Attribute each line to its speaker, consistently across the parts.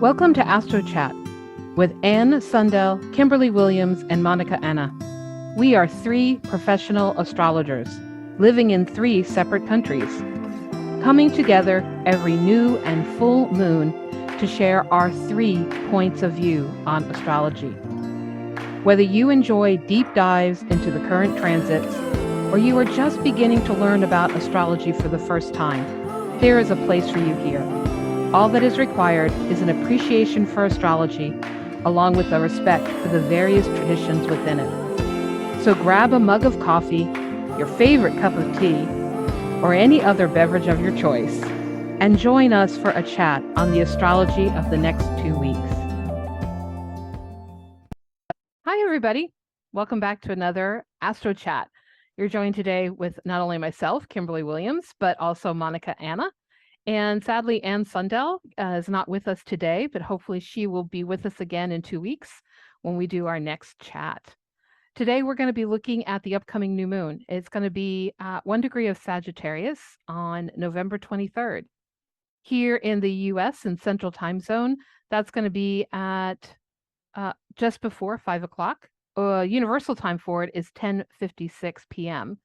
Speaker 1: Welcome to Astro Chat with Anne Sundell, Kimberly Williams, and Monica Anna. We are three professional astrologers living in three separate countries, coming together every new and full moon to share our 3 points of view on astrology. Whether you enjoy deep dives into the current transits or you are just beginning to learn about astrology for the first time, there is a place for you here. All that is required is an appreciation for astrology, along with a respect for the various traditions within it. So grab a mug of coffee, your favorite cup of tea, or any other beverage of your choice, and join us for a chat on the astrology of the next 2 weeks. Hi, everybody. Welcome back to another Astro Chat. You're joined today with not only myself, Kimberly Williams, but also Monica Anna. And sadly, Anne Sundell is not with us today, but hopefully she will be with us again in 2 weeks when we do our next chat. Today, we're going to be looking at the upcoming new moon. It's going to be 1 degree of Sagittarius on November 23rd. Here in the US in Central Time Zone, that's going to be at just before 5 o'clock. Universal time for it is 10:56 p.m.,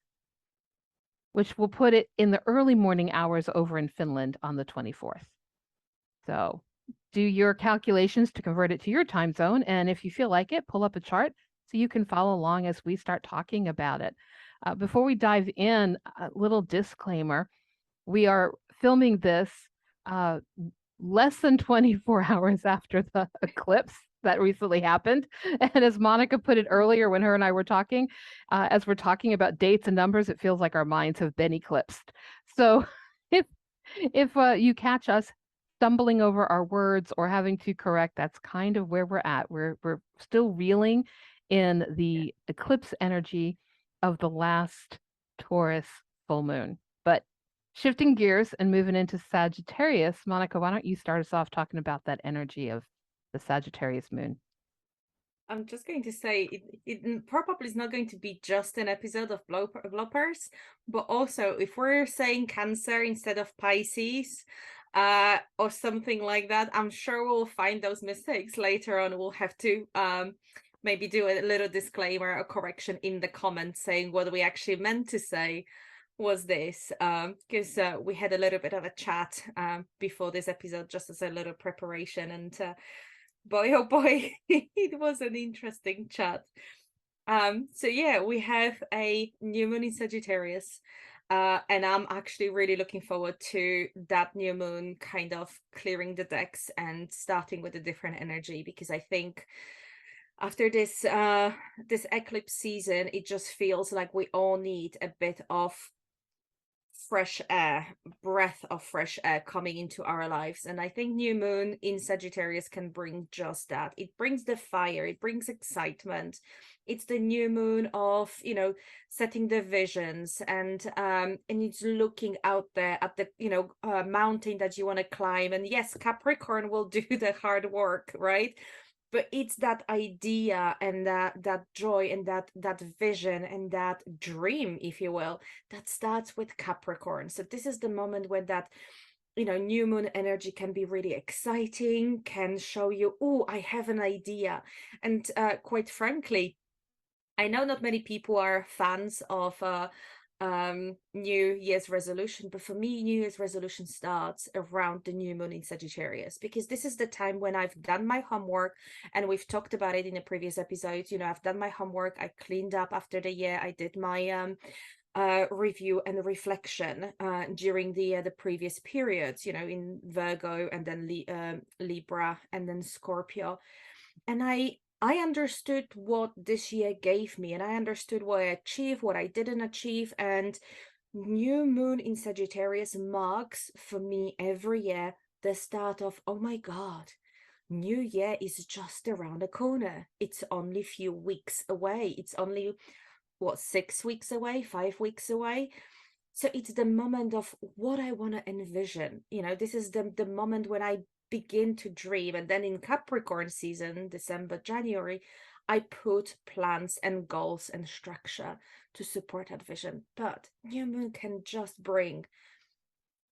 Speaker 1: which will put it in the early morning hours over in Finland on the 24th. So do your calculations to convert it to your time zone. And if you feel like it, pull up a chart so you can follow along as we start talking about it. Before we dive in, a little disclaimer. We are filming this less than 24 hours after the eclipse that recently happened. And as Monica put it earlier when her and I were talking, as we're talking about dates and numbers, it feels like our minds have been eclipsed. So if you catch us stumbling over our words or having to correct, that's kind of where we're at. We're still reeling in the eclipse energy of the last Taurus full moon. But shifting gears and moving into Sagittarius, Monica, why don't you start us off talking about that energy of the Sagittarius moon?
Speaker 2: I'm just going to say it probably is not going to be just an episode of bloopers, but also if we're saying Cancer instead of Pisces, or something like that, I'm sure we'll find those mistakes later on. We'll have to maybe do a little disclaimer or correction in the comments saying what we actually meant to say was this, because we had a little bit of a chat before this episode just as a little preparation, and boy oh boy, it was an interesting chat. So yeah, we have a new moon in Sagittarius, and I'm actually really looking forward to that new moon kind of clearing the decks and starting with a different energy, because I think after this eclipse season, it just feels like we all need a bit of fresh air, breath of fresh air coming into our lives. And I think new moon in Sagittarius can bring just that. It brings the fire, it brings excitement. It's the new moon of, setting the visions, and it's looking out there at the, mountain that you want to climb. And yes, Capricorn will do the hard work, right? But it's that idea and that joy and that vision and that dream, if you will, that starts with Capricorn. So this is the moment when that new moon energy can be really exciting, can show you, oh, I have an idea. And quite frankly, I know not many people are fans of New Year's resolution, but for me, New Year's resolution starts around the new moon in Sagittarius, because this is the time when I've done my homework, and we've talked about it in a previous episode. I've done my homework, I cleaned up after the year, I did my review and reflection during the previous periods, in Virgo, and then Libra, and then Scorpio. And I understood what this year gave me, and I understood what I achieved, what I didn't achieve. And new moon in Sagittarius marks for me every year the start of, oh my God, new year is just around the corner. It's only a few weeks away. It's only, what, 6 weeks away, 5 weeks away. So it's the moment of what I want to envision. This is the moment when I begin to dream. And then in Capricorn season, December, January, I put plans and goals and structure to support that vision. But new moon can just bring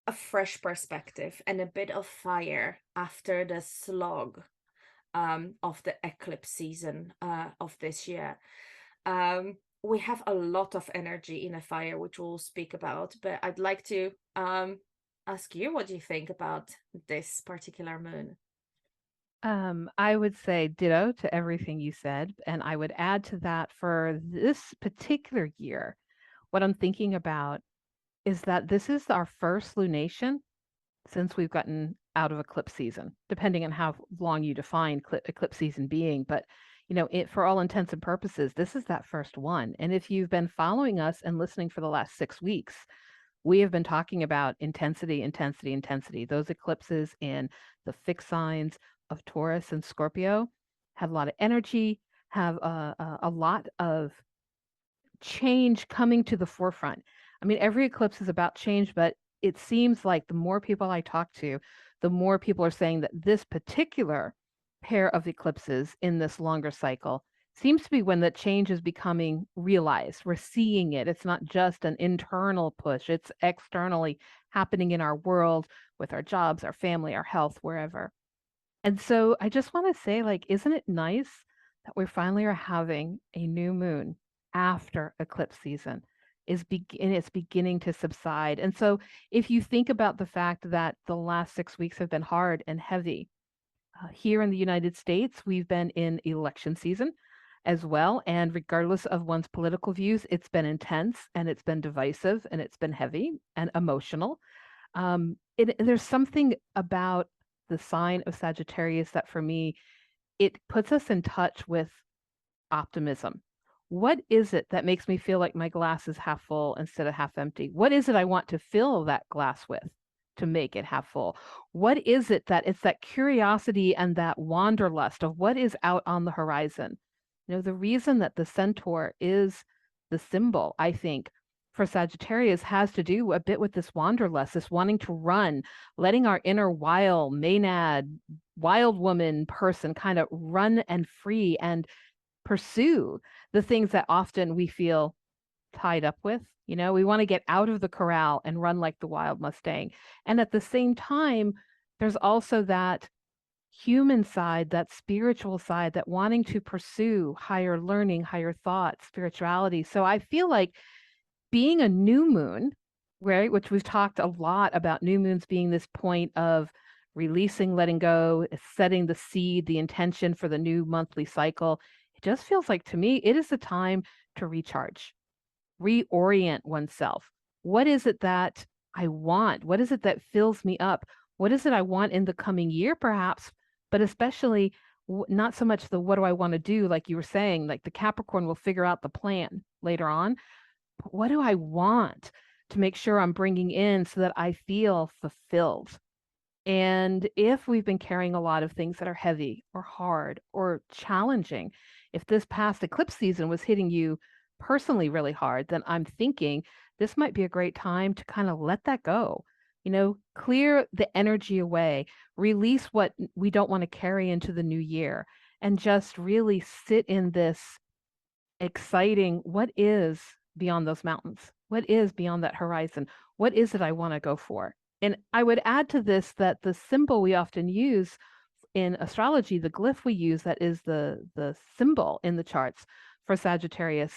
Speaker 2: a fresh perspective and a bit of fire after the slog of the eclipse season of this year. We have a lot of energy in a fire, which we'll speak about, but I'd like to ask you what you think about this particular moon.
Speaker 1: I would say ditto to everything you said, and I would add to that for this particular year, what I'm thinking about is that this is our first lunation since we've gotten out of eclipse season, depending on how long you define eclipse season being. But for all intents and purposes, this is that first one. And if you've been following us and listening for the last 6 weeks, we have been talking about intensity, intensity, intensity. Those eclipses in the fixed signs of Taurus and Scorpio have a lot of energy, have a lot of change coming to the forefront. I mean, every eclipse is about change, but it seems like the more people I talk to, the more people are saying that this particular pair of eclipses in this longer cycle seems to be when the change is becoming realized. We're seeing it. It's not just an internal push, it's externally happening in our world with our jobs, our family, our health, wherever. And so I just want to say, like, isn't it nice that we finally are having a new moon after eclipse season and it's beginning to subside. And so if you think about the fact that the last 6 weeks have been hard and heavy, here in the United States, we've been in election season as well. And regardless of one's political views, it's been intense and it's been divisive and it's been heavy and emotional. There's something about the sign of Sagittarius that for me, it puts us in touch with optimism. What is it that makes me feel like my glass is half full instead of half empty? What is it I want to fill that glass with to make it half full? What is it that it's that curiosity and that wanderlust of what is out on the horizon? The reason that the centaur is the symbol, I think, for Sagittarius has to do a bit with this wanderlust, this wanting to run, letting our inner wild, maenad, wild woman person kind of run and free and pursue the things that often we feel tied up with. We want to get out of the corral and run like the wild Mustang. And at the same time, there's also that human side, that spiritual side, that wanting to pursue higher learning, higher thought, spirituality. So I feel like being a new moon, right, which we've talked a lot about new moons being this point of releasing, letting go, setting the seed, the intention for the new monthly cycle. It just feels like to me, it is a time to recharge, reorient oneself. What is it that I want? What is it that fills me up? What is it I want in the coming year, perhaps, but especially not so much the what do I want to do, like you were saying, like the Capricorn will figure out the plan later on. But what do I want to make sure I'm bringing in so that I feel fulfilled? And if we've been carrying a lot of things that are heavy or hard or challenging, if this past eclipse season was hitting you personally really hard, then I'm thinking this might be a great time to kind of let that go. Clear the energy away, release what we don't want to carry into the new year, and just really sit in this exciting what is beyond those mountains? What is beyond that horizon? What is it I want to go for? And I would add to this that the symbol we often use in astrology, the glyph we use that is the symbol in the charts for Sagittarius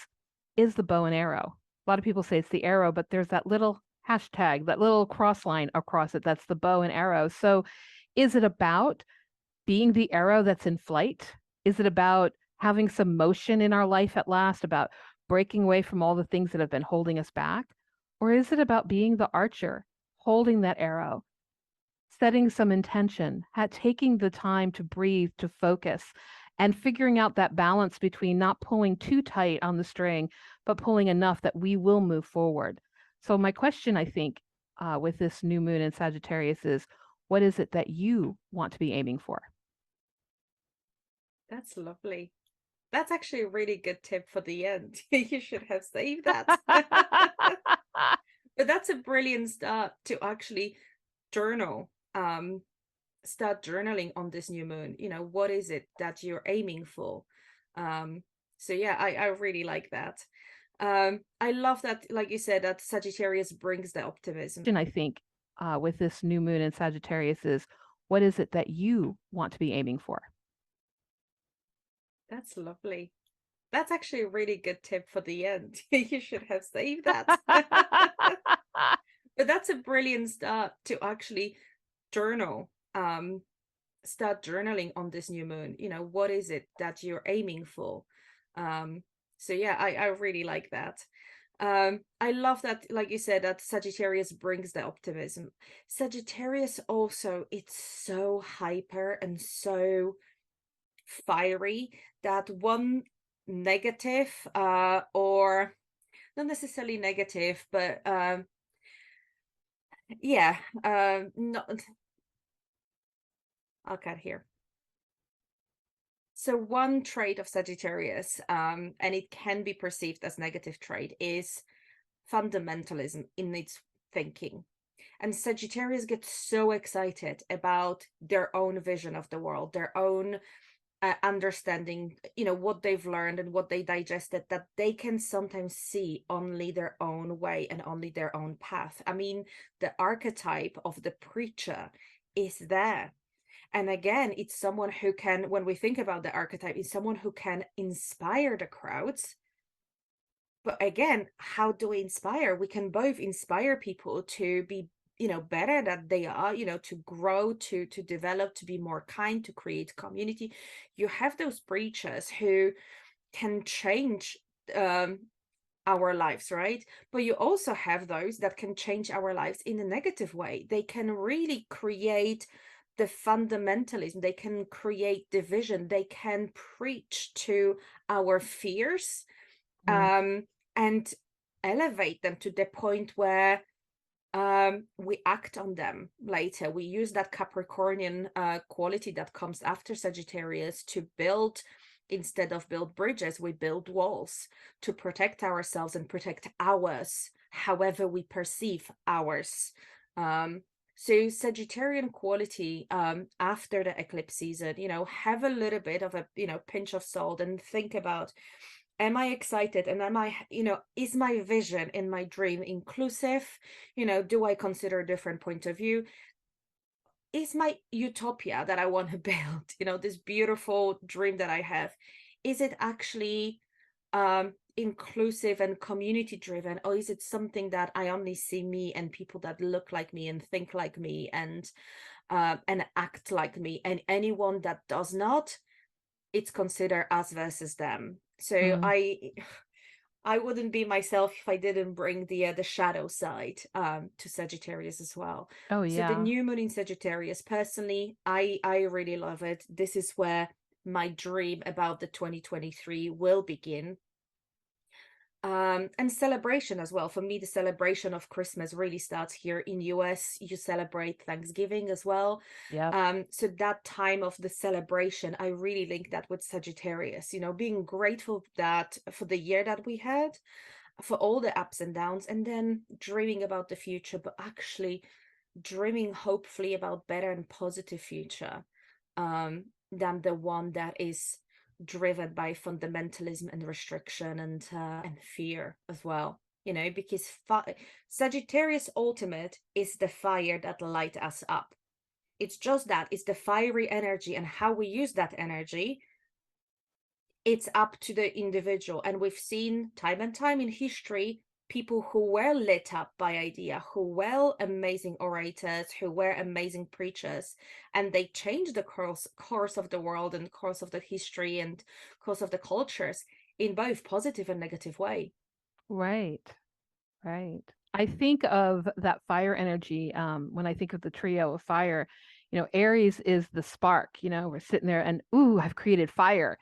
Speaker 1: is the bow and arrow. A lot of people say it's the arrow, but there's that little hashtag, that little cross line across it. That's the bow and arrow. So is it about being the arrow that's in flight? Is it about having some motion in our life at last, about breaking away from all the things that have been holding us back? Or is it about being the archer, holding that arrow, setting some intention, taking the time to breathe, to focus, and figuring out that balance between not pulling too tight on the string, but pulling enough that we will move forward? So my question, I think, with this new moon in Sagittarius is, what is it that you want to be aiming for?
Speaker 2: That's lovely. That's actually a really good tip for the end. You should have saved that. But that's a brilliant start to actually journal. Start journaling on this new moon. What is it that you're aiming for? So yeah, I really like that. I love that, like you said, that Sagittarius brings the optimism.
Speaker 1: I think with this new moon in Sagittarius is, what is it that you want to be aiming for?
Speaker 2: That's lovely. That's actually a really good tip for the end. You should have saved that. But that's a brilliant start to actually journal. Start journaling on this new moon. What is it that you're aiming for? So yeah, I really like that. I love that, like you said, that Sagittarius brings the optimism. Sagittarius also, it's so hyper and so fiery that one negative, or not necessarily negative, but yeah, not, I'll cut here. So one trait of Sagittarius, and it can be perceived as negative trait, is fundamentalism in its thinking. And Sagittarius gets so excited about their own vision of the world, their own understanding, what they've learned and what they digested, that they can sometimes see only their own way and only their own path. I mean, the archetype of the preacher is there. And again, it's someone who can, when we think about the archetype, is someone who can inspire the crowds. But again, how do we inspire? We can both inspire people to be, better than they are, to grow, to develop, to be more kind, to create community. You have those preachers who can change our lives, right? But you also have those that can change our lives in a negative way. They can really create the fundamentalism, they can create division, they can preach to our fears,
Speaker 1: Right.
Speaker 2: and elevate them to the point where we act on them later. We use that Capricornian quality that comes after Sagittarius to build. Instead of build bridges, we build walls to protect ourselves and protect ours, however we perceive ours. So Sagittarian quality, after the eclipse season, have a little bit of a, pinch of salt and think about, am I excited? And am I, is my vision in my dream inclusive? Do I consider a different point of view? Is my utopia that I want to build, this beautiful dream that I have, is it actually inclusive and community driven, or is it something that I only see me and people that look like me and think like me and act like me, and anyone that does not, it's considered us versus them. So
Speaker 1: Mm.
Speaker 2: I wouldn't be myself if I didn't bring the shadow side to Sagittarius as well.
Speaker 1: Oh,
Speaker 2: So the
Speaker 1: yeah.
Speaker 2: new moon in Sagittarius, personally, I really love it. This is where my dream about the 2023 will begin. And celebration as well. For me, the celebration of Christmas really starts here in US. You celebrate Thanksgiving as well.
Speaker 1: Yep.
Speaker 2: So that time of the celebration, I really link that with Sagittarius, being grateful that for the year that we had, for all the ups and downs, and then dreaming about the future, but actually dreaming hopefully about better and positive future, than the one that is driven by fundamentalism and restriction and fear as well. Because Sagittarius ultimate is the fire that light us up. It's just that, it's the fiery energy, and how we use that energy, it's up to the individual. And we've seen time and time in history people who were lit up by idea, who were amazing orators, who were amazing preachers, and they changed the course of the world and course of the history and course of the cultures in both positive and negative way.
Speaker 1: Right. Right. I think of that fire energy when I think of the trio of fire. Aries is the spark. We're sitting there and, ooh, I've created fire.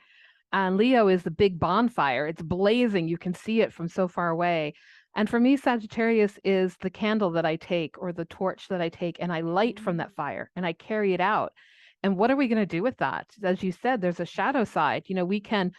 Speaker 1: And Leo is the big bonfire. It's blazing. You can see it from so far away. And for me, Sagittarius is the candle that I take, or the torch that I take, and I light from that fire and I carry it out. And what are we going to do with that? As you said, there's a shadow side. We can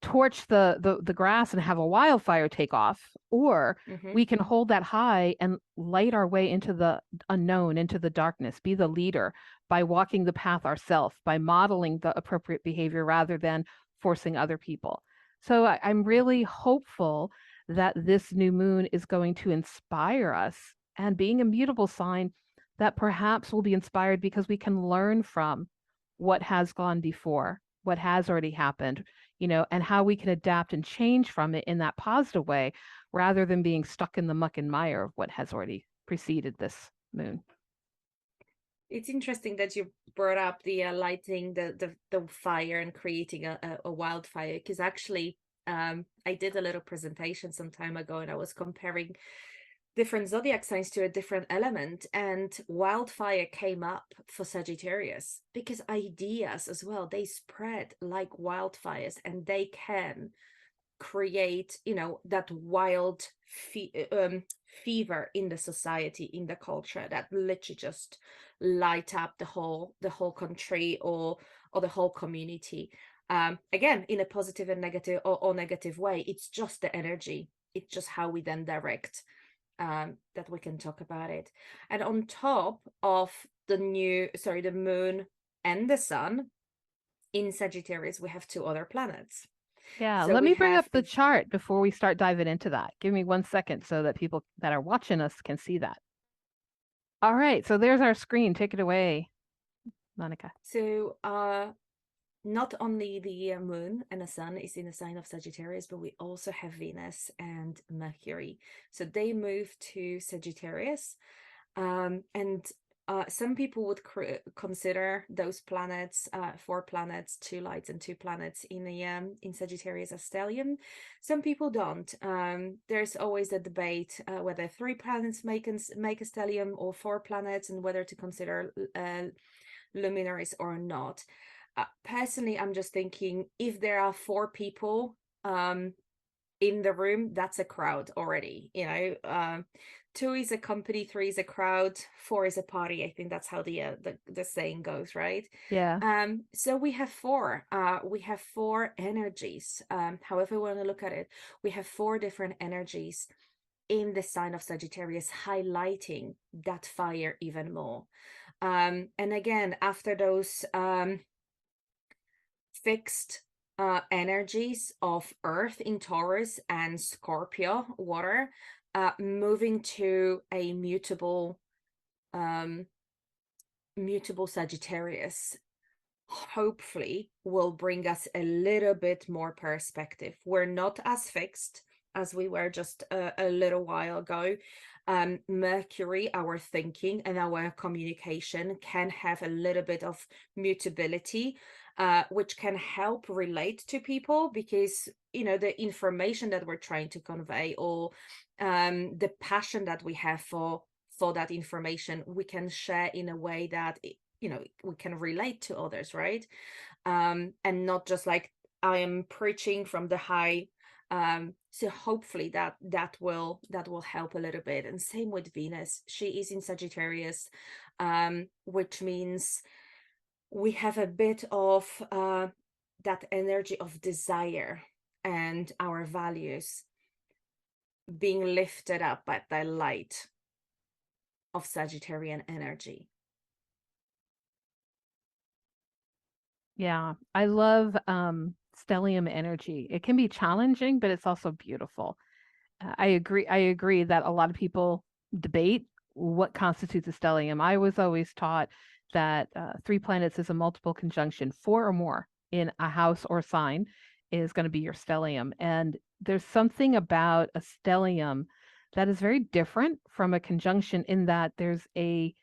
Speaker 1: torch the grass and have a wildfire take off, or
Speaker 2: Mm-hmm.
Speaker 1: we can hold that high and light our way into the unknown, into the darkness, be the leader by walking the path ourselves, by modeling the appropriate behavior rather than forcing other people. So I'm really hopeful that this new moon is going to inspire us and being a mutable sign, that perhaps will be inspired because we can learn from what has gone before, what has already happened, and how we can adapt and change from it in that positive way rather than being stuck in the muck and mire of what has already preceded this moon.
Speaker 2: It's interesting that you brought up the lighting the fire and creating a wildfire, because actually I did a little presentation some time ago and I was comparing different zodiac signs to a different element, and wildfire came up for Sagittarius because ideas as well, they spread like wildfires and they can create that wild fever in the society, in the culture, that literally just light up the whole country or the whole community, again, in a positive and negative or negative way. It's just the energy, it's just how we then direct that we can talk about it. And on top of the moon and the sun in Sagittarius, we have two other planets.
Speaker 1: Yeah,
Speaker 2: So
Speaker 1: let
Speaker 2: we
Speaker 1: me bring
Speaker 2: have
Speaker 1: up the chart before we start diving into that. Give me 1 second so that people that are watching us can see that. All right, so there's our screen. Take it away, Monica.
Speaker 2: So not only the moon and the sun is in the sign of Sagittarius, but we also have Venus and Mercury. So they move to Sagittarius, and some people would consider those planets, 4 planets, 2 lights and 2 planets in the in Sagittarius as stellium. Some people don't. There's always a debate whether 3 planets make a stellium or 4 planets, and whether to consider luminaries or not. Personally, I'm just thinking, if there are 4 people in the room, that's a crowd already. 2 is a company, 3 is a crowd, 4 is a party. I think that's how the saying goes, right?
Speaker 1: Yeah.
Speaker 2: So we have 4. We have 4 energies. However we want to look at it, we have 4 different energies in the sign of Sagittarius, highlighting that fire even more. And again, after those fixed energies of Earth in Taurus and Scorpio, water, moving to a mutable Sagittarius, hopefully will bring us a little bit more perspective. We're not as fixed as we were just a little while ago. Mercury, our thinking and our communication, can have a little bit of mutability, which can help relate to people, because the information that we're trying to convey, or the passion that we have for that information, we can share in a way that we can relate to others, right? And not just like I am preaching from the high. So hopefully that will help a little bit. And same with Venus, she is in Sagittarius, which means we have a bit of that energy of desire and our values being lifted up by the light of Sagittarian energy.
Speaker 1: Yeah, I love stellium energy. It can be challenging, but it's also beautiful. I agree that a lot of people debate what constitutes a stellium. I was always taught that 3 planets is a multiple conjunction. 4 or more in a house or sign is going to be your stellium. And there's something about a stellium that is very different from a conjunction, in that there's a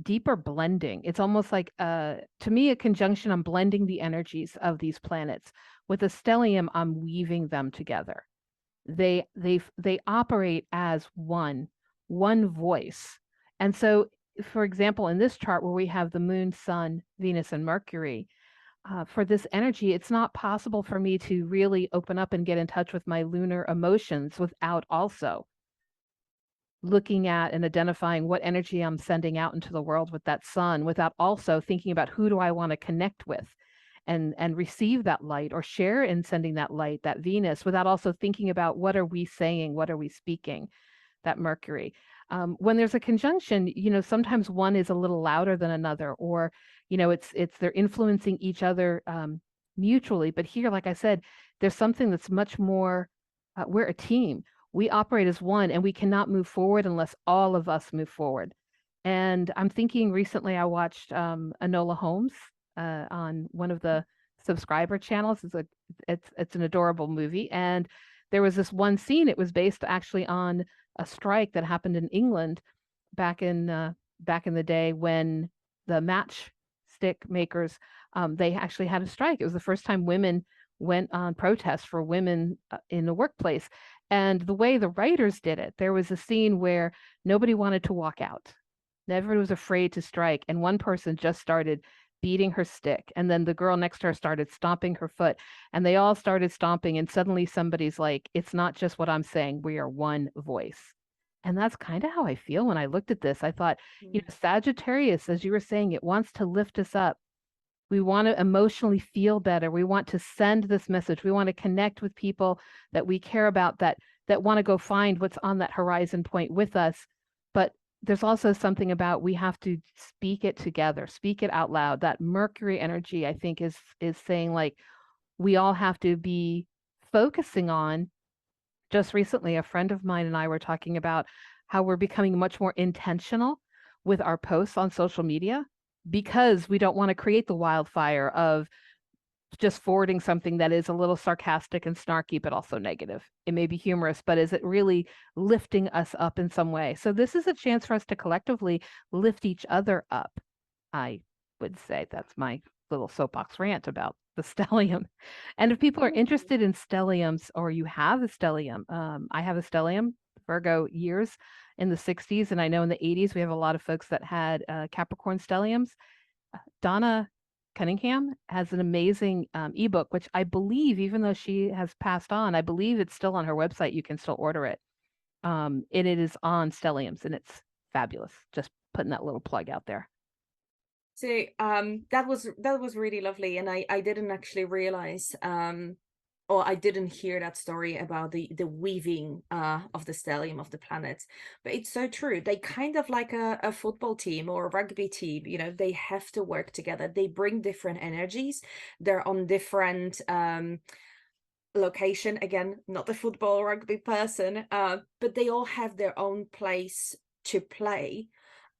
Speaker 1: deeper blending. It's almost like to me, a conjunction, I'm blending the energies of these planets. With a stellium, I'm weaving them together. They operate as one voice. And so, for example, in this chart where we have the moon, sun, Venus, and Mercury, for this energy, it's not possible for me to really open up and get in touch with my lunar emotions without also looking at and identifying what energy I'm sending out into the world with that sun, without also thinking about who do I want to connect with and receive that light, or share in sending that light, that Venus, without also thinking about what are we saying, what are we speaking, that Mercury. When there's a conjunction, sometimes one is a little louder than another, or it's they're influencing each other mutually. But here, like I said, there's something that's much more, we're a team. we operate as one, and we cannot move forward unless all of us move forward. And I'm thinking recently I watched Enola Holmes on one of the subscriber channels. It's an adorable movie, and there was this one scene. It was based actually on a strike that happened in England back in the day when the matchstick makers they actually had a strike. It was the first time women went on protest for women in the workplace. And the way the writers did it, there was a scene where nobody wanted to walk out. Everyone was afraid to strike, and one person just started beating her stick, and then the girl next to her started stomping her foot, and they all started stomping, and suddenly somebody's like, it's not just what I'm saying, we are one voice. And that's kind of how I feel when I looked at this. I thought, Sagittarius, as you were saying, it wants to lift us up. We want to emotionally feel better. We want to send this message. We want to connect with people that we care about, that want to go find what's on that horizon point with us. But there's also something about we have to speak it together, speak it out loud. That Mercury energy, I think, is saying like we all have to be focusing on. Just recently, a friend of mine and I were talking about how we're becoming much more intentional with our posts on social media because we don't want to create the wildfire of just forwarding something that is a little sarcastic and snarky, but also negative. It may be humorous, but is it really lifting us up in some way? So this is a chance for us to collectively lift each other up. I would say that's my little soapbox rant about the stellium. And if people are interested in stelliums or you have a stellium, I have a stellium, Virgo years in the 60s, and I know in the 80s we have a lot of folks that had Capricorn stelliums. Donna Cunningham has an amazing ebook, which I believe, even though she has passed on, I believe it's still on her website. You can still order it. And it is on stelliums, and it's fabulous. Just putting that little plug out there.
Speaker 2: So that was really lovely, and I didn't actually realize or I didn't hear that story about the weaving of the stellium of the planets. But it's so true. They kind of like a football team or a rugby team, you know, they have to work together. They bring different energies. They're on different location. Again, not a football or rugby person, but they all have their own place to play.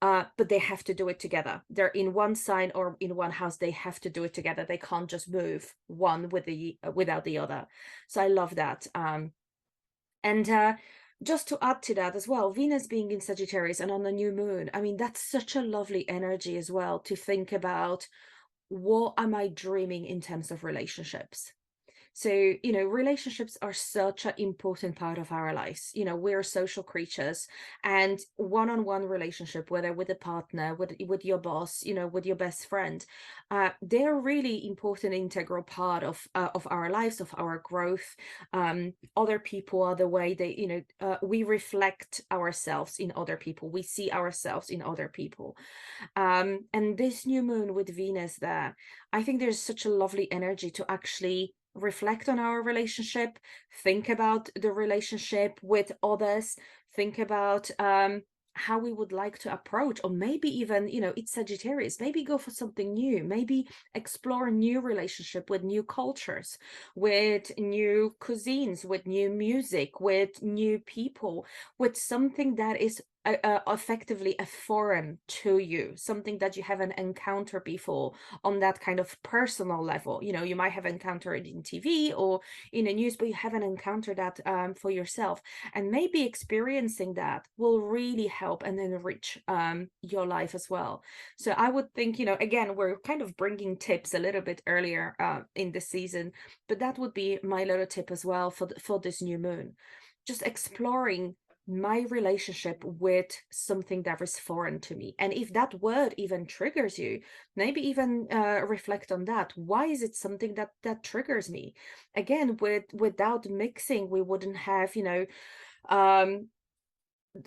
Speaker 2: But they have to do it together. They're in one sign or in one house. They have to do it together. They can't just move one with without the other. So I love that. And just to add to that as well, Venus being in Sagittarius and on the new moon, I mean, that's such a lovely energy as well to think about what am I dreaming in terms of relationships. So, you know, relationships are such an important part of our lives. You know, we're social creatures, and one-on-one relationship, whether with a partner, with your boss, you know, with your best friend, they're really important, integral part of our lives, of our growth. Other people are the way they, you know, we reflect ourselves in other people. We see ourselves in other people. And this new moon with Venus there, I think there's such a lovely energy to actually reflect on our relationship, think about the relationship with others, think about how we would like to approach, or maybe even, you know, it's Sagittarius, maybe go for something new, maybe explore a new relationship with new cultures, with new cuisines, with new music, with new people, with something that is effectively a foreign to you, something that you haven't encountered before on that kind of personal level. You know, you might have encountered it in TV or in the news, but you haven't encountered that for yourself. And maybe experiencing that will really help and enrich your life as well. So I would think, you know, again, we're kind of bringing tips a little bit earlier in the season, but that would be my little tip as well for this new moon. Just exploring my relationship with something that is foreign to me. And if that word even triggers you, maybe even reflect on that. Why is it something that triggers me? Again, without mixing, we wouldn't have, you know,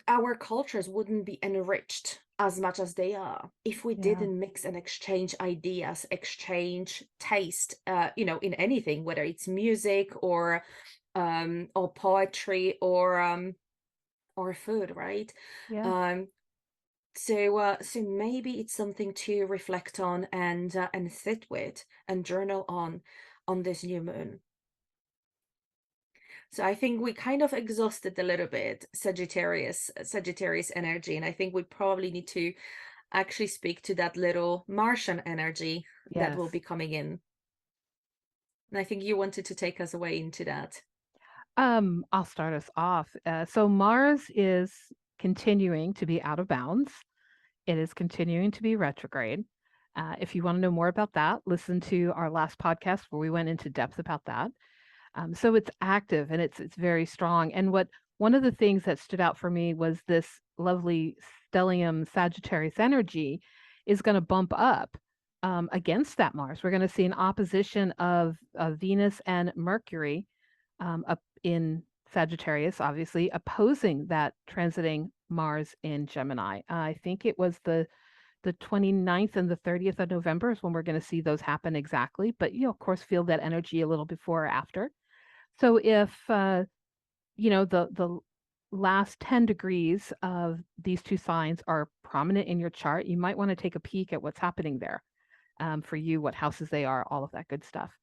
Speaker 2: our cultures wouldn't be enriched as much as they are if we
Speaker 1: Yeah.
Speaker 2: didn't mix and exchange ideas, exchange taste, you know, in anything, whether it's music or poetry or food, right?
Speaker 1: Yeah.
Speaker 2: Um, so maybe it's something to reflect on and sit with and journal on this new moon. So I think we kind of exhausted a little bit Sagittarius energy, and I think we probably need to actually speak to that little Martian energy that
Speaker 1: Yes.
Speaker 2: will be coming in. And I think you wanted to take us away into that.
Speaker 1: I'll start us off. So Mars is continuing to be out of bounds. It is continuing to be retrograde. If you want to know more about that, listen to our last podcast where we went into depth about that. So it's active and it's very strong. And what one of the things that stood out for me was this lovely stellium Sagittarius energy is going to bump up against that Mars. We're going to see an opposition of Venus and Mercury up in Sagittarius, obviously opposing that transiting Mars in Gemini. I think it was the 29th and the 30th of November is when we're going to see those happen exactly. But you of course feel that energy a little before or after. So if the last 10 degrees of these two signs are prominent in your chart, you might want to take a peek at what's happening there for you, what houses they are, all of that good stuff.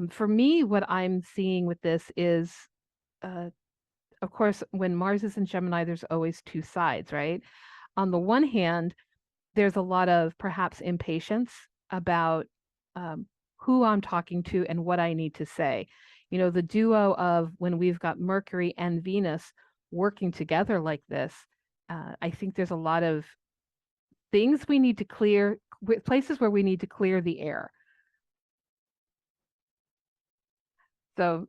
Speaker 1: For me, what I'm seeing with this is, uh, of course, when Mars is in Gemini, there's always two sides, right? On the one hand, there's a lot of perhaps impatience about um, who I'm talking to and what I need to say. The duo of when we've got Mercury and Venus working together like this, I think there's a lot of things we need to clear, places where we need to clear the air. So,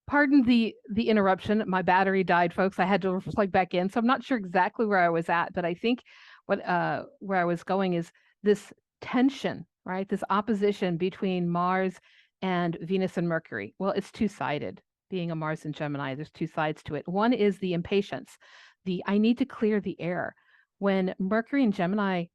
Speaker 1: pardon the interruption. My battery died, folks. I had to plug back in, so I'm not sure exactly where I was at, but I think where I was going is this tension, right? This opposition between Mars and Venus and Mercury. Well, it's two-sided. Being a Mars and Gemini, there's two sides to it. One is the impatience, the I need to clear the air. When Mercury and Gemini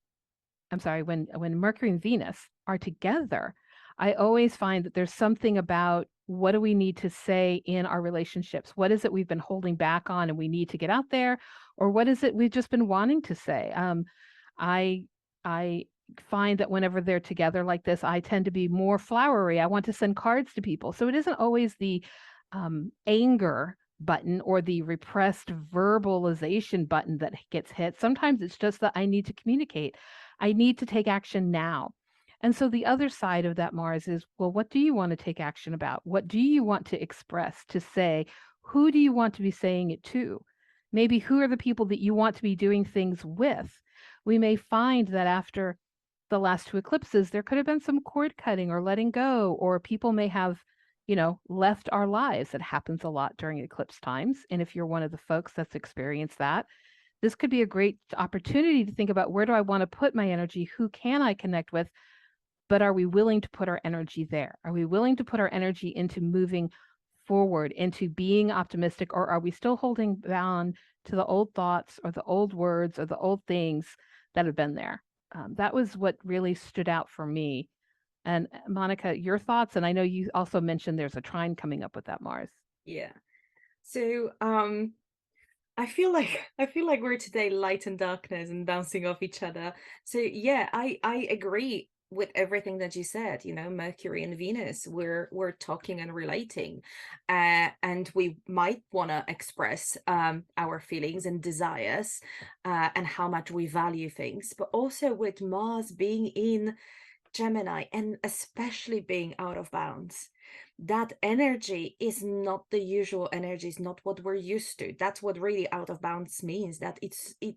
Speaker 1: I'm sorry, when Mercury and Venus are together, I always find that there's something about what do we need to say in our relationships? What is it we've been holding back on and we need to get out there? Or what is it we've just been wanting to say? I I find that whenever they're together like this, I tend to be more flowery. I want to send cards to people. So it isn't always the anger button or the repressed verbalization button that gets hit. Sometimes it's just that I need to communicate. I need to take action now. And so the other side of that, Mars, is well, what do you want to take action about? What do you want to express, to say? Who do you want to be saying it to? Maybe who are the people that you want to be doing things with? We may find that after the last two eclipses, there could have been some cord cutting or letting go, or people may have, left our lives. It happens a lot during eclipse times. And if you're one of the folks that's experienced that, this could be a great opportunity to think about where do I want to put my energy? Who can I connect with? But are we willing to put our energy there? Are we willing to put our energy into moving forward, into being optimistic, or are we still holding on to the old thoughts or the old words or the old things that have been there? That was what really stood out for me. And Monica, your thoughts? And I know you also mentioned there's a trine coming up with that Mars.
Speaker 2: Yeah. So I feel like we're today light and darkness and bouncing off each other. So yeah, I agree with everything that you said. Mercury and Venus, we're talking and relating, and we might want to express our feelings and desires, and how much we value things. But also with Mars being in Gemini and especially being out of bounds, that energy is not the usual energy, is not what we're used to. That's what really out of bounds means, that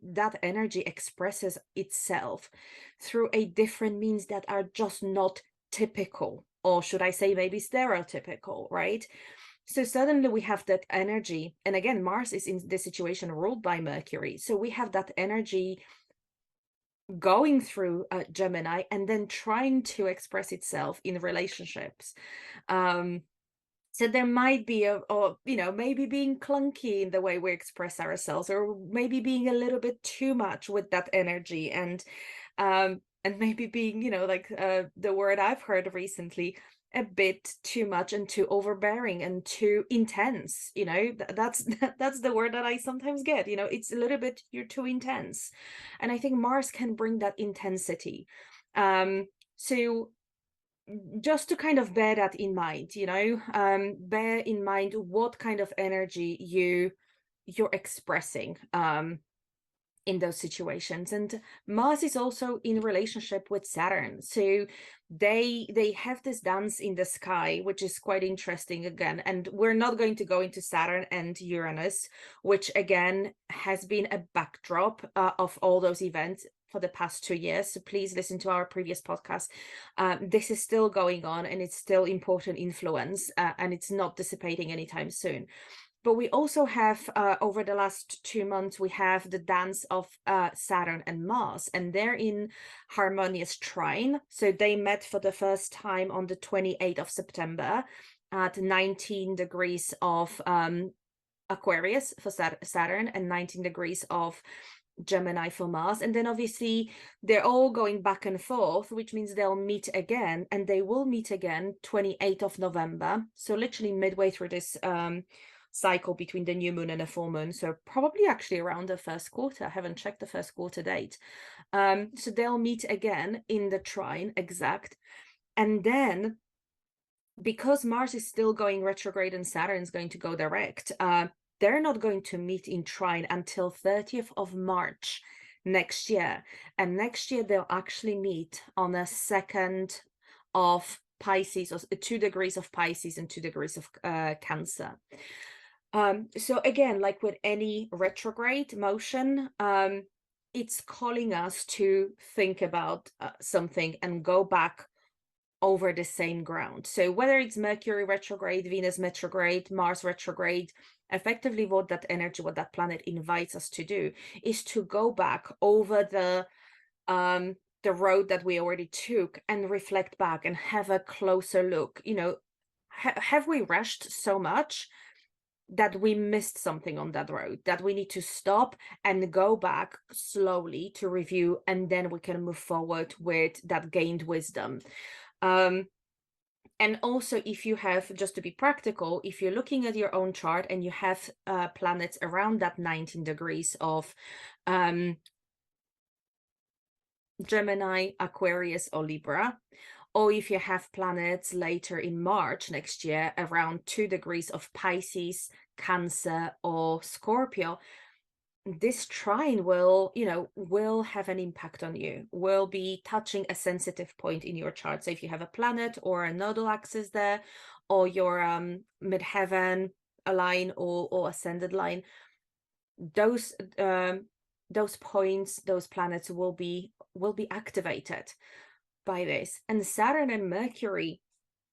Speaker 2: that energy expresses itself through a different means that are just not typical, or should I say maybe stereotypical, right? So suddenly we have that energy, and again, Mars is in this situation ruled by Mercury, so we have that energy going through Gemini and then trying to express itself in relationships. So there might be or maybe being clunky in the way we express ourselves, or maybe being a little bit too much with that energy, and maybe being, like the word I've heard recently, a bit too much and too overbearing and too intense. That's the word that I sometimes get. It's a little bit, you're too intense, and I think Mars can bring that intensity. So just to kind of bear that in mind, bear in mind what kind of energy you're expressing in those situations. And Mars is also in relationship with Saturn, so they have this dance in the sky, which is quite interesting again. And we're not going to go into Saturn and Uranus, which again has been a backdrop of all those events for the past 2 years. So please listen to our previous podcast. This is still going on, and it's still important influence, and it's not dissipating anytime soon. But we also have, over the last 2 months, we have the dance of Saturn and Mars, and they're in harmonious trine. So they met for the first time on the 28th of September at 19 degrees of Aquarius for Saturn and 19 degrees of Gemini for Mars. And then obviously they're all going back and forth, which means they'll meet again, and they will meet again 28th of November. So literally midway through this cycle between the new moon and the full moon, so probably actually around the first quarter. I haven't checked the first quarter date. So they'll meet again in the trine exact, and then because Mars is still going retrograde and Saturn's going to go direct, they're not going to meet in trine until 30th of March next year. And next year they'll actually meet on the 2nd of Pisces, or 2 degrees of Pisces and 2 degrees of Cancer. So again, like with any retrograde motion, it's calling us to think about something and go back over the same ground. So whether it's Mercury retrograde, Venus retrograde, Mars retrograde, effectively what that energy, what that planet invites us to do is to go back over the road that we already took and reflect back and have a closer look. Have we rushed so much that we missed something on that road, that we need to stop and go back slowly to review, and then we can move forward with that gained wisdom. And also, if you have, just to be practical, if you're looking at your own chart and you have planets around that 19 degrees of Gemini, Aquarius, or Libra, or if you have planets later in March next year around 2 degrees of Pisces, Cancer, or Scorpio, this trine will have an impact on you, will be touching a sensitive point in your chart. So if you have a planet or a nodal axis there, or your midheaven line or ascended line, those points, those planets will be activated by this. And Saturn and Mercury,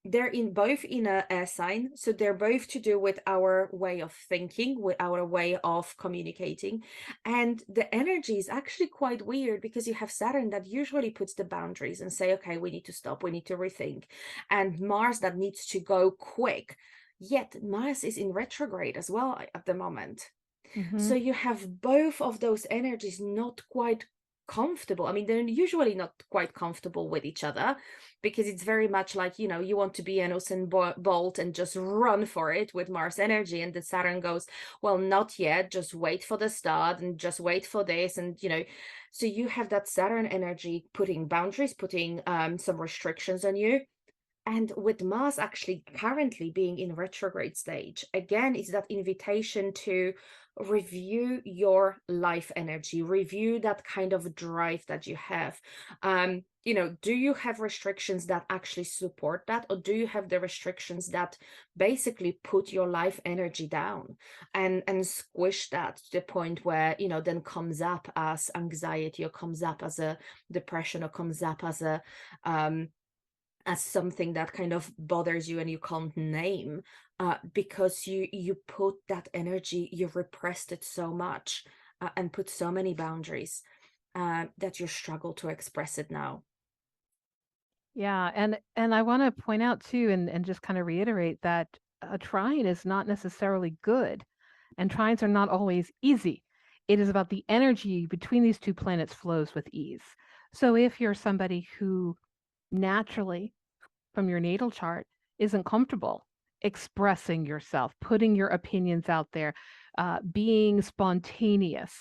Speaker 2: they're both in a air sign, so they're both to do with our way of thinking, with our way of communicating. And the energy is actually quite weird, because you have Saturn that usually puts the boundaries and say, okay, we need to stop, we need to rethink, and Mars that needs to go quick. Yet Mars is in retrograde as well at the moment. So you have both of those energies not quite comfortable. I mean, they're usually not quite comfortable with each other, because it's very much like, you want to be an Usain Bolt and just run for it with Mars energy, and the Saturn goes, well, not yet, just wait for the start and just wait for this. And so you have that Saturn energy putting boundaries, putting some restrictions on you. And with Mars actually currently being in retrograde stage, again, it's that invitation to review your life energy, review that kind of drive that you have. Do you have restrictions that actually support that, or do you have the restrictions that basically put your life energy down and squish that to the point where, then comes up as anxiety, or comes up as a depression, or comes up as a as something that kind of bothers you and you can't name, because you put that energy, you repressed it so much, and put so many boundaries, that you struggle to express it now.
Speaker 1: Yeah, and I want to point out too, and just kind of reiterate that a trine is not necessarily good, and trines are not always easy. It is about the energy between these two planets flows with ease. So if you're somebody who naturally, from your natal chart, isn't comfortable expressing yourself, putting your opinions out there, being spontaneous,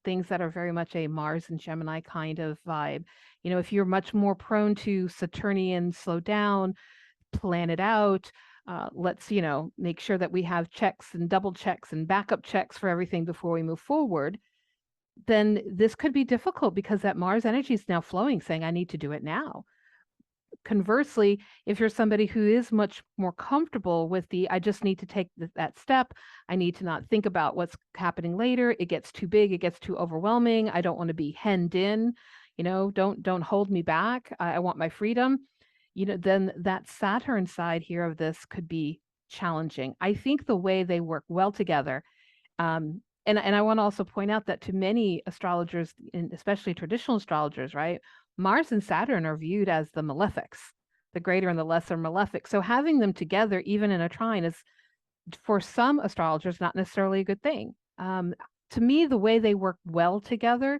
Speaker 1: things that are very much a Mars and Gemini kind of vibe. If you're much more prone to Saturnian slow down, plan it out, let's, make sure that we have checks and double checks and backup checks for everything before we move forward, then this could be difficult because that Mars energy is now flowing, saying, I need to do it now. Conversely, if you're somebody who is much more comfortable with I just need to take that step, I need to not think about what's happening later. It gets too big, it gets too overwhelming. I don't want to be hemmed in. Don't hold me back. I want my freedom. Then that Saturn side here of this could be challenging. I think the way they work well together, and I want to also point out that to many astrologers, and especially traditional astrologers, right, Mars and Saturn are viewed as the malefics, the greater and the lesser malefic. So having them together, even in a trine, is for some astrologers not necessarily a good thing. To me, the way they work well together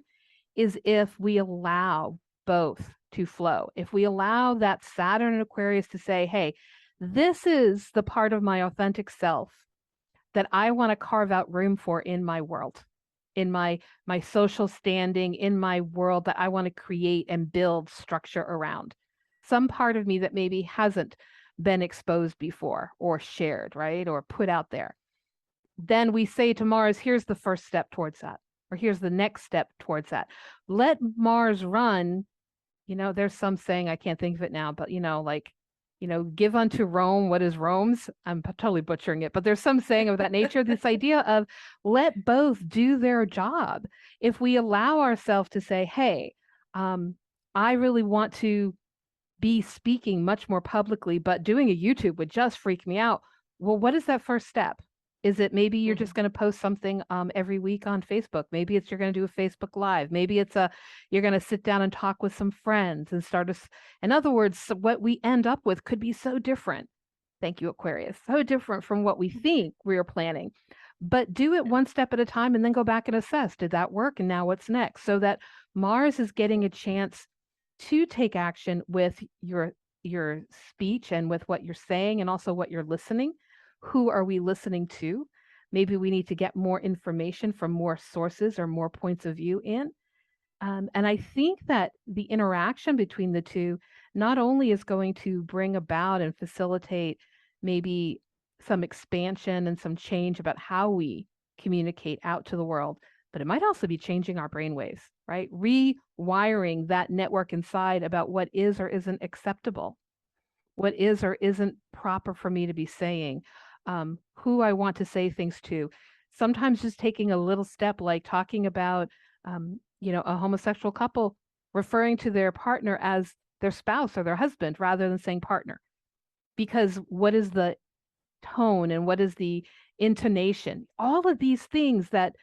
Speaker 1: is if we allow both to flow. If we allow that Saturn and Aquarius to say, hey, this is the part of my authentic self that I want to carve out room for in my world, in my social standing, in my world that I want to create and build structure around. Some part of me that maybe hasn't been exposed before or shared, right? Or put out there. Then we say to Mars, here's the first step towards that, or here's the next step towards that. Let Mars run. There's some saying, I can't think of it now, but like, give unto Rome what is Rome's. I'm totally butchering it, but there's some saying of that nature. This idea of let both do their job. If we allow ourselves to say, hey, I really want to be speaking much more publicly, but doing a YouTube would just freak me out. Well, what is that first step? Is it maybe you're just going to post something every week on Facebook? Maybe it's you're going to do a Facebook Live. Maybe it's you're going to sit down and talk with some friends and start in other words, what we end up with could be so different. Thank you, Aquarius. So different from what we think we are planning. But do it one step at a time and then go back and assess. Did that work? And now what's next? So that Mars is getting a chance to take action with your speech and with what you're saying and also what you're listening. Who are we listening to? Maybe we need to get more information from more sources or more points of view in. And I think that the interaction between the two not only is going to bring about and facilitate maybe some expansion and some change about how we communicate out to the world, but it might also be changing our brainwaves, right? Rewiring that network inside about what is or isn't acceptable, what is or isn't proper for me to be saying, who I want to say things to. Sometimes just taking a little step, like talking about, a homosexual couple referring to their partner as their spouse or their husband rather than saying partner. Because what is the tone and what is the intonation? All of these things that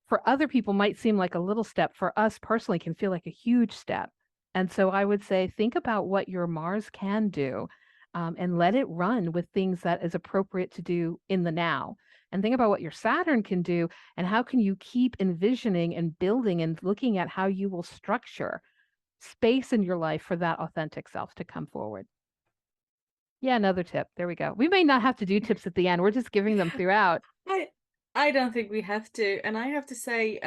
Speaker 1: for other people might seem like a little step, for us personally can feel like a huge step. And so I would say, think about what your Mars can do, and let it run with things that is appropriate to do in the now. And think about what your Saturn can do and how can you keep envisioning and building and looking at how you will structure space in your life for that authentic self to come forward. Yeah, another tip. There we go. We may not have to do tips at the end. We're just giving them throughout.
Speaker 2: I don't think we have to. And I have to say,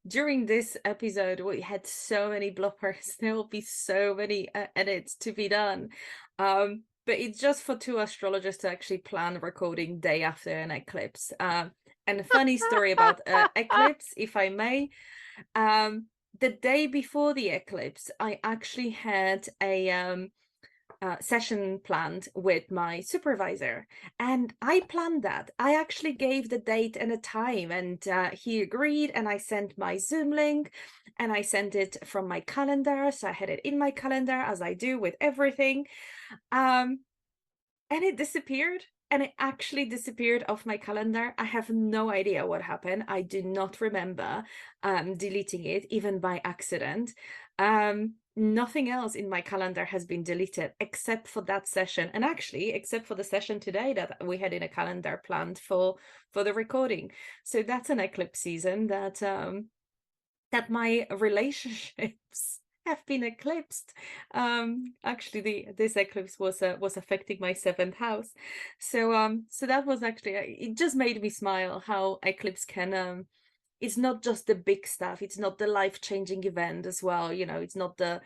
Speaker 2: during this episode, we had so many bloopers. There will be so many edits to be done. But it's just for two astrologers to actually plan recording day after an eclipse. And a funny story about eclipse, if I may. The day before the eclipse, I actually had a session planned with my supervisor, and I planned that. I actually gave the date and a time, and he agreed, and I sent my Zoom link and I sent it from my calendar, so I had it in my calendar as I do with everything, and it disappeared. And it actually disappeared off my calendar. I have no idea what happened. I do not remember deleting it, even by accident. Nothing else in my calendar has been deleted except for that session, and actually except for the session today that we had in a calendar planned for the recording. So that's an eclipse season that that my relationships have been eclipsed. Actually, this eclipse was affecting my seventh house, so that was actually it. Just made me smile how eclipse can it's not just the big stuff. It's not the life-changing event as well. It's not the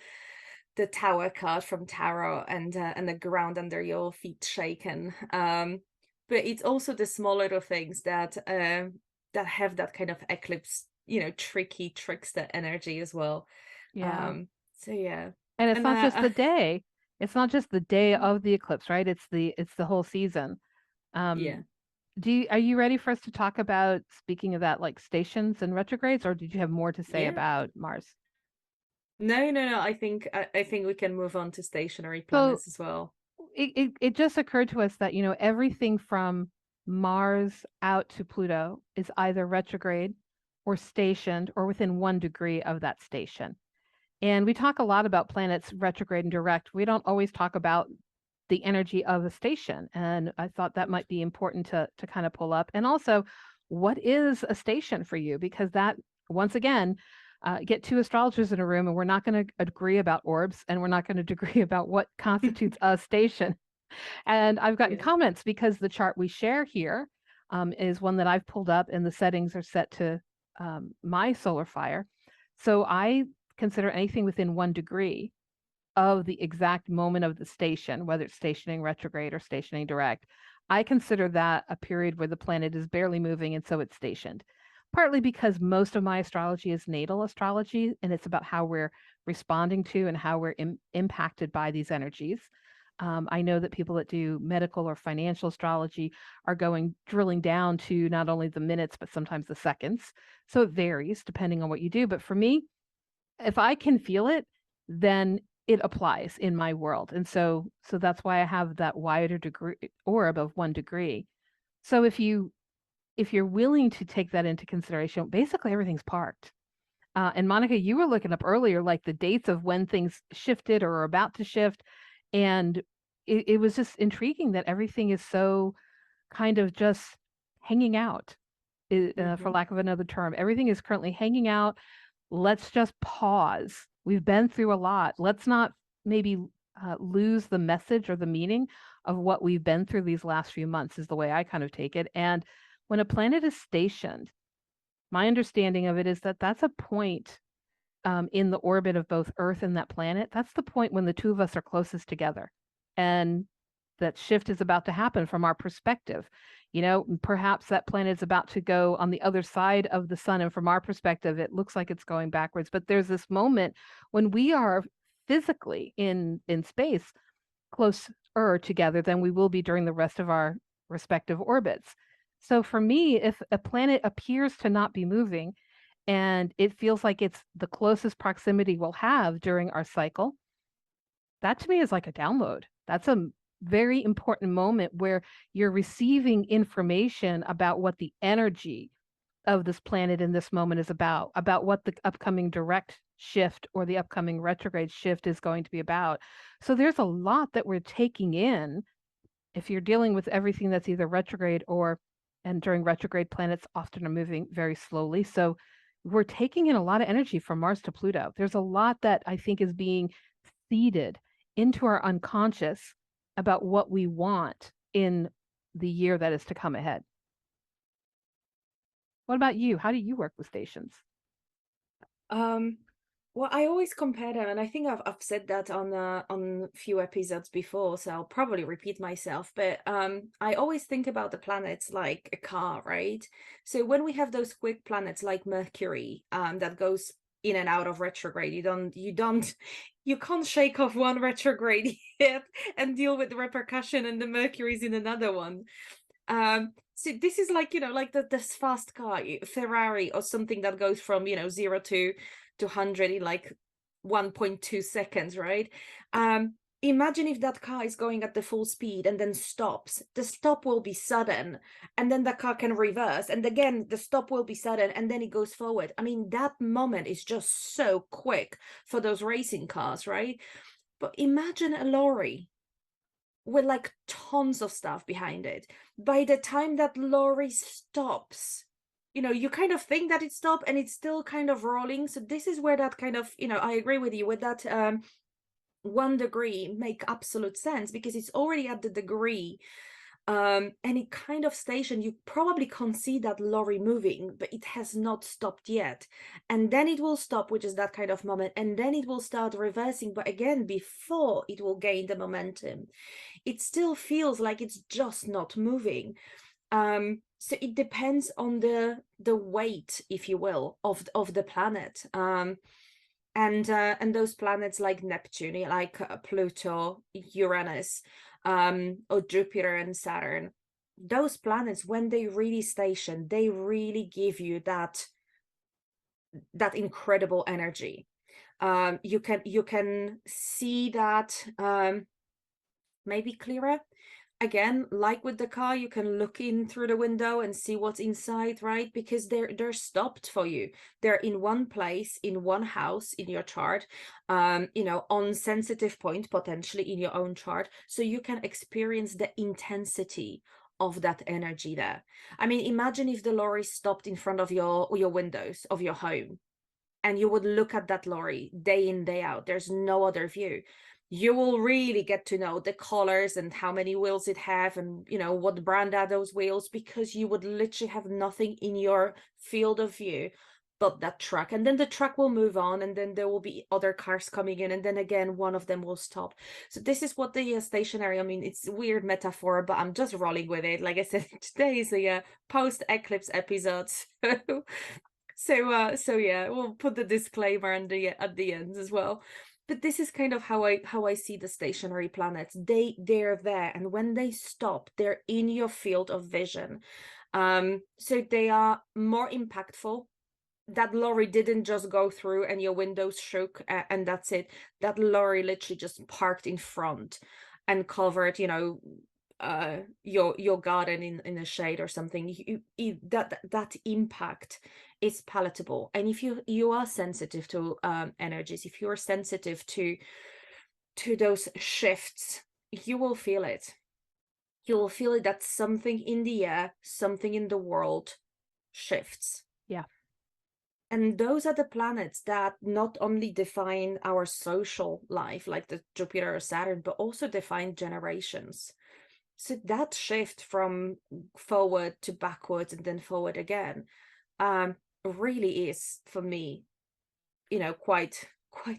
Speaker 2: tower card from tarot and the ground under your feet shaken. But it's also the small little things that have that kind of eclipse, tricky trickster energy as well.
Speaker 1: Yeah.
Speaker 2: So yeah.
Speaker 1: And it's
Speaker 2: And
Speaker 1: not just the day. It's not just the day of the eclipse, right? It's the whole season.
Speaker 2: yeah.
Speaker 1: Um, are you ready for us to talk about, speaking of that, like stations and retrogrades, or did you have more to say
Speaker 2: Yeah.
Speaker 1: about Mars?
Speaker 2: No, no, no. I think we can move on to stationary
Speaker 1: So
Speaker 2: planets as well.
Speaker 1: it just occurred to us that, everything from Mars out to Pluto is either retrograde or stationed or within 1 degree of that station. And we talk a lot about planets retrograde and direct. We don't always talk about the energy of a station. And I thought that might be important to kind of pull up. And also, what is a station for you? Because that, once again, get two astrologers in a room and we're not going to agree about orbs and we're not going to agree about what constitutes a station. And I've gotten
Speaker 2: Yeah.
Speaker 1: comments because the chart we share here is one that I've pulled up and the settings are set to my solar fire. So I consider anything within 1 degree of the exact moment of the station, whether it's stationing retrograde or stationing direct. I consider that a period where the planet is barely moving and so it's stationed. Partly because most of my astrology is natal astrology and it's about how we're responding to and how we're impacted by these energies. I know that people that do medical or financial astrology are drilling down to not only the minutes, but sometimes the seconds. So it varies depending on what you do. But for me, if I can feel it, then it applies in my world. And so that's why I have that wider degree orb of 1 degree. So if you're willing to take that into consideration, basically everything's parked. And Monica, you were looking up earlier, like the dates of when things shifted or are about to shift. And it was just intriguing that everything is so kind of just hanging out, for
Speaker 2: Hmm.
Speaker 1: lack of another term. Everything is currently hanging out. Let's just pause. We've been through a lot. Let's not maybe lose the message or the meaning of what we've been through these last few months, is the way I kind of take it. And when a planet is stationed, my understanding of it is that that's a point in the orbit of both Earth and that planet. That's the point when the two of us are closest together. And that shift is about to happen from our perspective. Perhaps that planet is about to go on the other side of the sun. And from our perspective, it looks like it's going backwards. But there's this moment when we are physically in space closer together than we will be during the rest of our respective orbits. So for me, if a planet appears to not be moving and it feels like it's the closest proximity we'll have during our cycle, that to me is like a download. That's a very important moment where you're receiving information about what the energy of this planet in this moment is about what the upcoming direct shift or the upcoming retrograde shift is going to be about. So there's a lot that we're taking in if you're dealing with everything that's either retrograde and during retrograde, planets often are moving very slowly. So we're taking in a lot of energy from Mars to Pluto. There's a lot that I think is being seeded into our unconscious about what we want in the year that is to come ahead. What about you? How do you work with stations?
Speaker 2: Um, well, I always compare them, and I think I've said that on a few episodes before, so I'll probably repeat myself. But I always think about the planets like a car, right? So when we have those quick planets like Mercury, that goes in and out of retrograde, you can't shake off one retrograde yet and deal with the repercussion, and the Mercury's in another one. So this is like, like this fast car, Ferrari or something that goes from, 0 to 100 in like 1.2 seconds, right? Imagine if that car is going at the full speed and then stops. The stop will be sudden, and then the car can reverse, and again the stop will be sudden, and then it goes forward. I mean, that moment is just so quick for those racing cars, right? But imagine a lorry with like tons of stuff behind it. By the time that lorry stops, you kind of think that it stopped and it's still kind of rolling. So this is where that kind of, I agree with you with that 1 degree make absolute sense, because it's already at the degree any kind of station. You probably can't see that lorry moving, but it has not stopped yet, and then it will stop, which is that kind of moment, and then it will start reversing. But again, before it will gain the momentum, it still feels like it's just not moving. So it depends on the weight, if you will, of the planet. And those planets like Neptune, like Pluto, Uranus, or Jupiter and Saturn, those planets, when they really station, they really give you that incredible energy. You can see that maybe clearer. Again, like with the car, you can look in through the window and see what's inside, right? Because they're stopped for you. They're in one place, in one house in your chart, on sensitive point, potentially in your own chart. So you can experience the intensity of that energy there. I mean, imagine if the lorry stopped in front of your windows of your home, and you would look at that lorry day in, day out. There's no other view. You will really get to know the colors and how many wheels it have, and what brand are those wheels, because you would literally have nothing in your field of view but that truck. And then the truck will move on, and then there will be other cars coming in, and then again one of them will stop. So this is what the stationary, I mean, it's a weird metaphor, but I'm just rolling with it. Like I said, today is a post eclipse episode. So yeah, we'll put the disclaimer at the end as well. But this is kind of how I see the stationary planets. They're there, and when they stop, they're in your field of vision. So they are more impactful. That lorry didn't just go through and your windows shook and that's it. That lorry literally just parked in front and covered, your garden in a shade or something. That impact is palatable. And if you are sensitive to energies, if you are sensitive to those shifts, you will feel it. You will feel it, that something in the air, something in the world shifts.
Speaker 1: Yeah.
Speaker 2: And those are the planets that not only define our social life, like the Jupiter or Saturn, but also define generations. So that shift from forward to backwards and then forward again, really is, for me, quite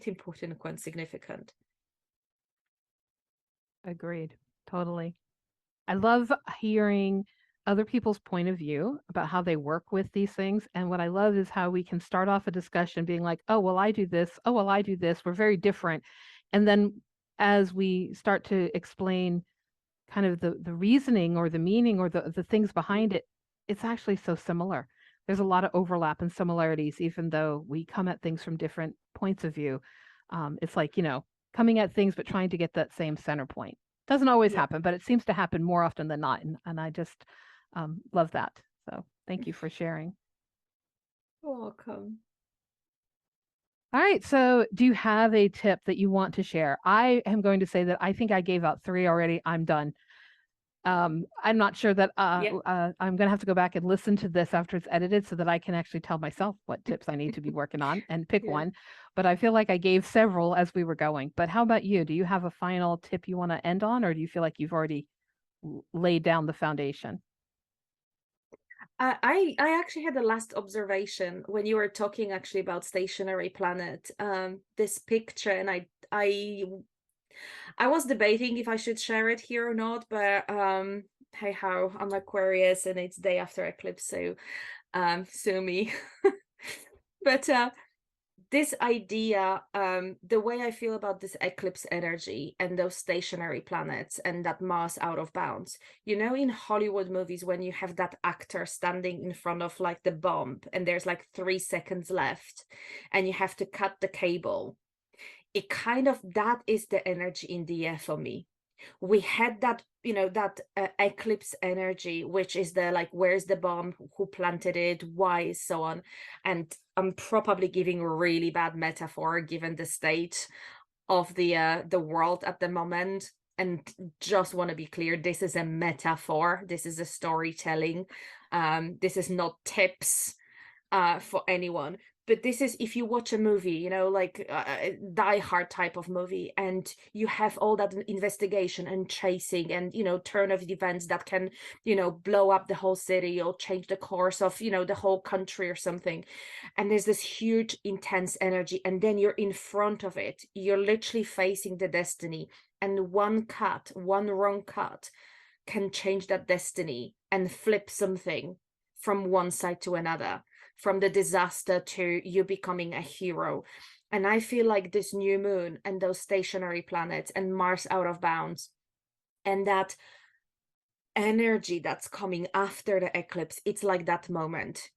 Speaker 2: important, quite significant.
Speaker 1: Agreed. Totally. I love hearing other people's point of view about how they work with these things. And what I love is how we can start off a discussion being like, oh, well, I do this. Oh, well, I do this. We're very different. And then as we start to explain kind of the reasoning or the meaning or the things behind it, it's actually so similar. There's a lot of overlap and similarities, even though we come at things from different points of view. It's like, coming at things, but trying to get that same center point. Doesn't always
Speaker 2: Yeah.
Speaker 1: happen, but it seems to happen more often than not. And I just love that. So thank you for sharing.
Speaker 2: You're welcome.
Speaker 1: All right. So do you have a tip that you want to share? I am going to say that I think I gave out 3 already. I'm done. I'm not sure that I'm going to have to go back and listen to this after it's edited so that I can actually tell myself what tips I need to be working on and pick one. But I feel like I gave several as we were going. But how about you? Do you have a final tip you want to end on, or do you feel like you've already laid down the foundation?
Speaker 2: I actually had the last observation when you were talking actually about stationary planet, this picture, and I was debating if I should share it here or not, but hey how, I'm Aquarius and it's day after eclipse, so sue me. But this idea, the way I feel about this eclipse energy and those stationary planets and that Mars out of bounds, in Hollywood movies, when you have that actor standing in front of like the bomb and there's like 3 seconds left and you have to cut the cable, it kind of, that is the energy in the air for me. We had that, that eclipse energy, which is the like, where's the bomb, who planted it, why, so on. And I'm probably giving a really bad metaphor given the state of the world at the moment, and just want to be clear, this is a metaphor, this is a storytelling. This is not tips for anyone, but this is if you watch a movie, you know, like Die Hard type of movie, and you have all that investigation and chasing and, you know, turn of events that can, you know, blow up the whole city or change the course of, you know, the whole country or something. And there's this huge intense energy, and then you're in front of it, you're literally facing the destiny, and one wrong cut can change that destiny and flip something from one side to another, from the disaster to you becoming a hero. And I feel like this new moon and those stationary planets and Mars out of bounds and that energy that's coming after the eclipse, it's like that moment.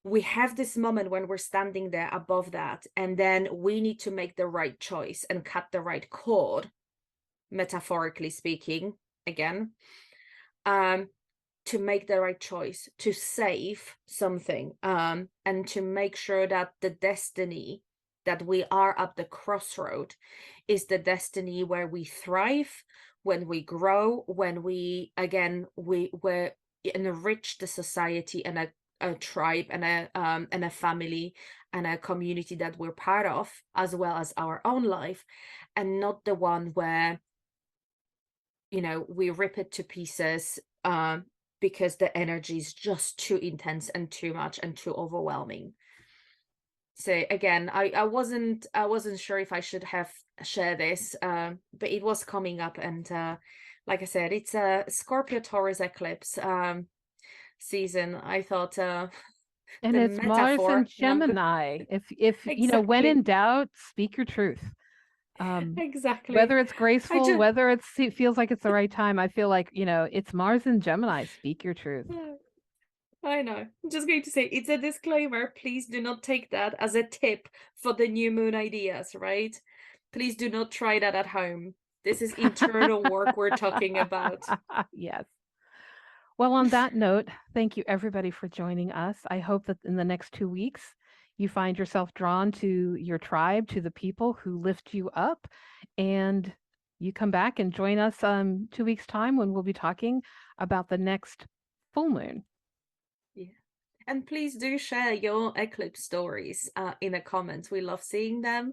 Speaker 2: We have this moment when we're standing there above that, and then we need to make the right choice and cut the right cord, metaphorically speaking, again. To make the right choice, to save something, and to make sure that the destiny that we are at the crossroad is the destiny where we thrive, when we grow, when we enrich the society and a tribe and a family and a community that we're part of, as well as our own life, and not the one where, you know, we rip it to pieces because the energy is just too intense and too much and too overwhelming. So again, I wasn't sure if I should have share this, but it was coming up, and like I said, it's a Scorpio Taurus eclipse season. I thought
Speaker 1: And
Speaker 2: the
Speaker 1: it's Mars
Speaker 2: metaphor,
Speaker 1: and
Speaker 2: and I'm
Speaker 1: Gemini. If you know, when
Speaker 2: exactly
Speaker 1: in doubt, speak your truth.
Speaker 2: exactly.
Speaker 1: Whether it's
Speaker 2: I
Speaker 1: graceful,
Speaker 2: just
Speaker 1: whether it feels like it's the right time, I feel like, you know, it's Mars and Gemini. Speak your truth.
Speaker 2: I know. I'm just going to say it's a disclaimer. Please do not take that as a tip for the new moon ideas, right? Please do not try that at home. This is internal work we're talking about.
Speaker 1: Yes. Well, on that note, thank you everybody for joining us. I hope that in the next 2 weeks, you find yourself drawn to your tribe, to the people who lift you up, and you come back and join us 2 weeks' time when we'll be talking about the next full moon.
Speaker 2: Yeah. And please do share your eclipse stories in the comments. We love seeing them,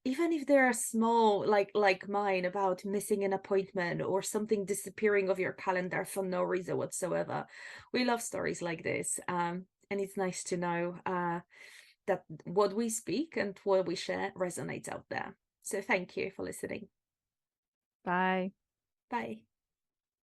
Speaker 2: even if they are small, like mine, about missing an appointment or something disappearing of your calendar for no reason whatsoever. We love stories like this, and it's nice to know that what we speak and what we share resonates out there. So thank you for listening.
Speaker 1: Bye.
Speaker 2: Bye.